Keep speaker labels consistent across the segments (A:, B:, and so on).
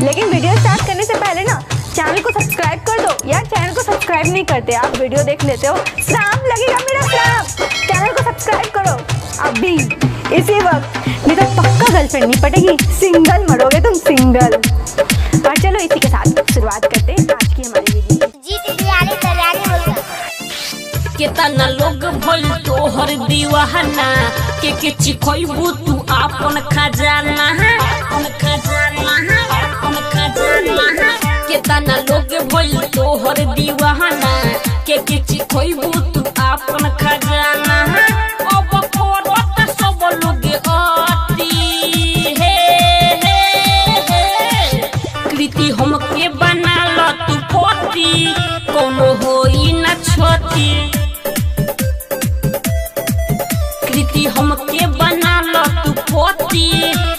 A: लेकिन video start करने से पहले ना चैनल को सब्सक्राइब कर दो। यार चैनल को सब्सक्राइब नहीं करते, आप वीडियो देख लेते हो, श्राप लगेगा मेरा श्राप। चैनल को सब्सक्राइब करो अभी इसी वक्त, नहीं तो पक्का गर्लफ्रेंड नहीं पटेगी, सिंगल मरोगे तुम, सिंगल। और चलो इसी के साथ शुरुआत करते हैं आज की हमारी वीडियो।
B: केतना लोग भइल तोहर दीवाना, के चिखइबू तू आपन खजाना, आपन खजाना, आपन खजाना। केतना लोग भइल तोहर दीवाना, के चिखइबू तू आपन खजाना। अब करत सब लोग अति हे कृति हमके बनाल तू पति, कोनो होई न छती। कृति हमके बनाल तू पति,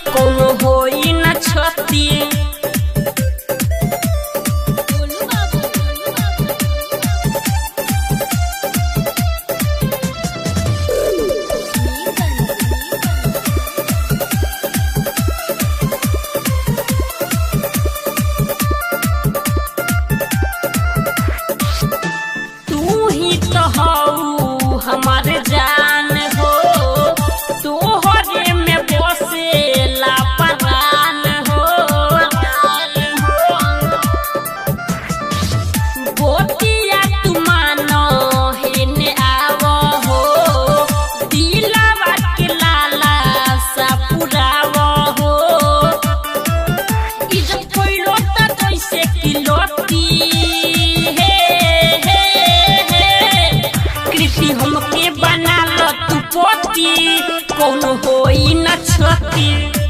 B: कोनो होई न छती। तू ही तो हऊ हमार जान हो, तोहरे में बसेला परान हो। बोतिया तू मानो हेने आव हो, दिलवा के लाला सा पुराव हो। इज्जत कोइलो त कैसे किलोती कृति हमके बनाल तू पति, कोनो होई न छती।